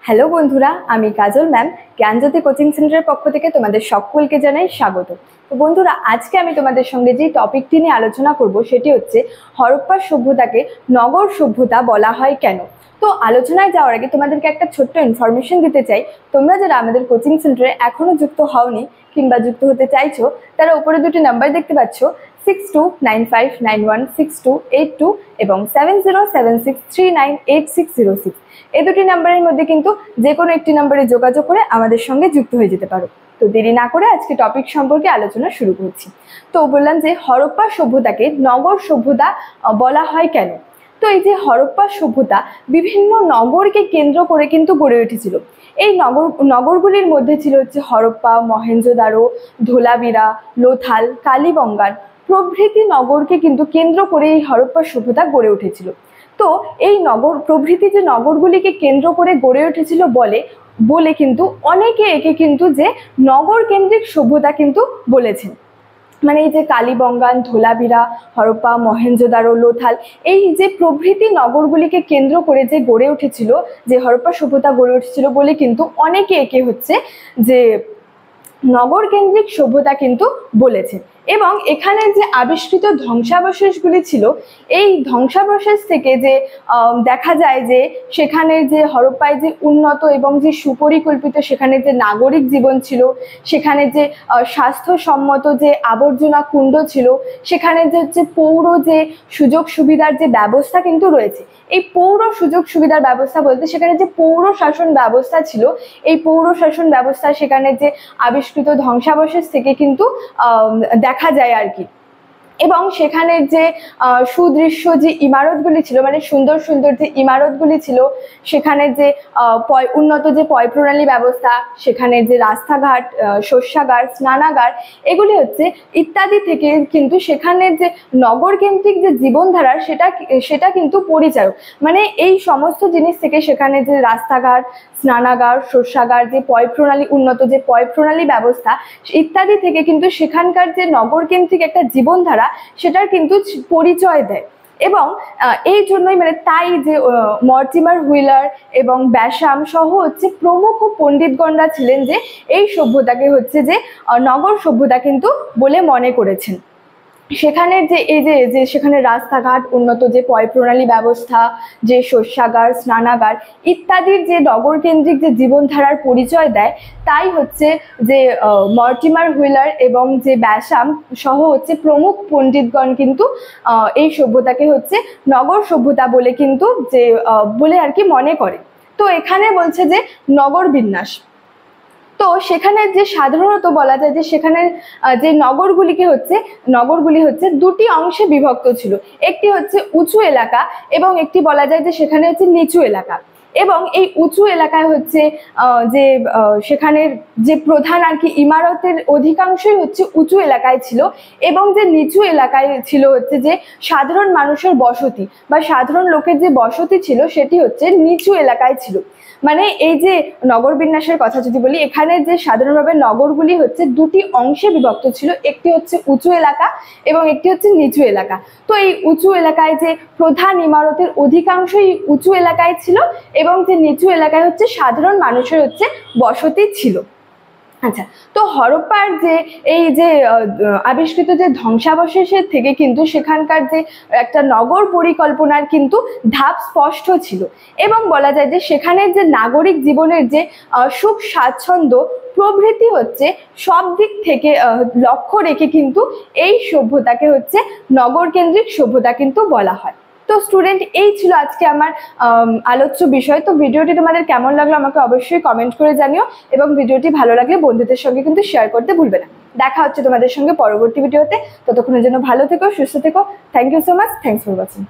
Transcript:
Hello বন্ধুরা, আমি কাজল ma'am জ্ঞানজ্যোতি coaching সেন্টারের পক্ষ থেকে তোমাদের সকলকে জানাই স্বাগত। তো বন্ধুরা, আজকে আমি তোমাদের সঙ্গে যে টপিকটি নিয়ে আলোচনা করব সেটি হচ্ছে হরপ্পা সভ্যতাকে নগর সভ্যতা বলা হয় কেন। তো আলোচনায় যাওয়ার আগে তোমাদেরকে একটা ছোট্ট ইনফরমেশন দিতে চাই। তোমরা যারা আমাদের কোচিং সেন্টারে এখনো যুক্ত হওনি কিংবা যুক্ত হতে চাইছো, তারা উপরে দুটি নাম্বার দেখতে পাচ্ছ, 6295916282 এবং 7076398606। এই দুটি নাম্বারের মধ্যে কিন্তু যে কোনো একটি নাম্বারে যোগাযোগ করে আমাদের সঙ্গে যুক্ত হয়ে যেতে পারো। তো দেরি না করে আজকে টপিক সম্পর্কে আলোচনা শুরু করছি। তো বললাম যে হরপ্পা সভ্যতাকে নগর সভ্যতা বলা হয় কেন। তো এই যে হরপ্পা সভ্যতা বিভিন্ন নগরকে কেন্দ্র করে কিন্তু গড়ে উঠেছিল। এই নগরগুলির মধ্যে ছিল হচ্ছে হরপ্পা, মহেঞ্জোদারো, ধোলাবিরা, লোথাল, কালীবঙ্গান প্রভৃতি নগরকে কিন্তু কেন্দ্র করে এই হরপ্পা সভ্যতা গড়ে উঠেছিল। তো এই নগর প্রভৃতি যে নগরগুলিকে কেন্দ্র করে গড়ে উঠেছিল বলে কিন্তু অনেকে একে কিন্তু যে নগর কেন্দ্রিক সভ্যতা কিন্তু বলেছেন। মানে এই যে কালীবঙ্গান, ধোলাবিরা, হরপ্পা, মহেঞ্জোদারো, লোথাল এই যে প্রভৃতি নগরগুলিকে কেন্দ্র করে যে গড়ে উঠেছিল, যে হরপ্পা সভ্যতা গড়ে উঠেছিল বলে কিন্তু অনেকে একে হচ্ছে যে নগর কেন্দ্রিক সভ্যতা কিন্তু বলেছে। এবং এখানে যে আবিষ্কৃত ধ্বংসাবশেষগুলি ছিল, এই ধ্বংসাবশেষ থেকে যে দেখা যায় যে সেখানে যে হরপ্পায় যে উন্নত এবং যে সুপরিকল্পিত সেখানে যে নাগরিক জীবন ছিল, সেখানে যে স্বাস্থ্যসম্মত যে আবর্জনা কুণ্ড ছিল, সেখানে যে হচ্ছে পৌর যে সুযোগ সুবিধার যে ব্যবস্থা কিন্তু রয়েছে। এই পৌর সুযোগ সুবিধার ব্যবস্থা বলতে সেখানে যে পৌর শাসন ব্যবস্থা ছিল, এই পৌর শাসন ব্যবস্থা সেখানে যে আবিষ্কৃত ধ্বংসাবশেষ থেকে কিন্তু দেখা যায় আর কি। এবং সেখানের যে সুদৃশ্য যে ইমারতগুলি ছিল, মানে সুন্দর সুন্দর যে ইমারতগুলি ছিল, সেখানে যে উন্নত যে পয় প্রণালী ব্যবস্থা, সেখানে যে রাস্তাঘাট, শস্যাগার, স্নানাগার এগুলি হচ্ছে ইত্যাদি থেকে কিন্তু সেখানের যে নগর কেন্দ্রিক যে জীবনধারা সেটা কিন্তু পরিচায়ক। মানে এই সমস্ত জিনিস থেকে সেখানে যে রাস্তাঘাট, স্নানাগার, শস্যাগার, যে পয় প্রণালী, উন্নত যে পয় প্রণালী ব্যবস্থা ইত্যাদি থেকে কিন্তু সেখানকার যে নগর কেন্দ্রিক একটা জীবনধারা সেটার কিন্তু পরিচয় দেয়। এবং এই জন্যই মানে তাই যে মর্টিমার হুইলার এবং ব্যাসাম সহ হচ্ছে প্রমুখ পণ্ডিতগণরা ছিলেন যে এই সভ্যতাকে হচ্ছে যে নগর সভ্যতা কিন্তু বলে মনে করেছেন। সেখানের যে এই যে সেখানে রাস্তাঘাট, উন্নত যে পয় প্রণালী ব্যবস্থা, যে শস্যাগার, স্নানাগার ইত্যাদির যে নগর কেন্দ্রিক যে জীবনধারার পরিচয় দেয়, তাই হচ্ছে যে মর্টিমার হুইলার এবং যে ব্যাসাম সহ হচ্ছে প্রমুখ পণ্ডিতগণ কিন্তু এই সভ্যতাকে হচ্ছে নগর সভ্যতা বলে কিন্তু যে বলে আর কি মনে করে। তো এখানে বলছে যে নগর বিন্যাস। তো সেখানে যে সাধারণত বলা যায় যে সেখানে যে নগরগুলি হচ্ছে দুটি অংশে বিভক্ত ছিল। একটি হচ্ছে উঁচু এলাকা এবং একটি বলা যায় যে সেখানে হচ্ছে নিচু এলাকা। এবং এই উঁচু এলাকায় হচ্ছে যে সেখানের যে প্রধান আর কি ইমারতের অধিকাংশই হচ্ছে উঁচু এলাকায় ছিল, এবং যে নিচু এলাকায় ছিল হচ্ছে যে সাধারণ মানুষের বসতি বা সাধারণ লোকের যে বসতি ছিল সেটি হচ্ছে নিচু এলাকায় ছিল। মানে এই যে নগর বিন্যাসের কথা যদি বলি, এখানে যে সাধারণভাবে নগরগুলি হচ্ছে দুটি অংশে বিভক্ত ছিল, একটি হচ্ছে উঁচু এলাকা এবং একটি হচ্ছে নিচু এলাকা। তো এই উঁচু এলাকায় যে প্রধান ইমারতের অধিকাংশই উঁচু এলাকায় ছিল এবং যে নিচু এলাকায় হচ্ছে সাধারণ মানুষের হচ্ছে বসতি ছিল। আচ্ছা, তো হরপ্পার যে এই যে আবিষ্কৃত যে ধ্বংসাবশেষের থেকে কিন্তু সেখানকার যে একটা নগর পরিকল্পনার কিন্তু ধাপ স্পষ্ট ছিল। এবং বলা যায় যে সেখানের যে নাগরিক জীবনের যে সুখ স্বাচ্ছন্দ্য প্রভৃতি হচ্ছে সব দিক থেকে লক্ষ্য রেখে কিন্তু এই সভ্যতাকে হচ্ছে নগর কেন্দ্রিক সভ্যতা কিন্তু বলা হয়। তো স্টুডেন্ট, এই ছিল আজকে আমার আলোচ্য বিষয়। তো ভিডিওটি তোমাদের কেমন লাগলো আমাকে অবশ্যই কমেন্ট করে জানিও, এবং ভিডিওটি ভালো লাগলে বন্ধুদের সঙ্গে কিন্তু শেয়ার করতে ভুলবে না। দেখা হচ্ছে তোমাদের সঙ্গে পরবর্তী ভিডিওতে। ততক্ষণের জন্য ভালো থেকো, সুস্থ থেকো। Thank you so much. Thanks for watching.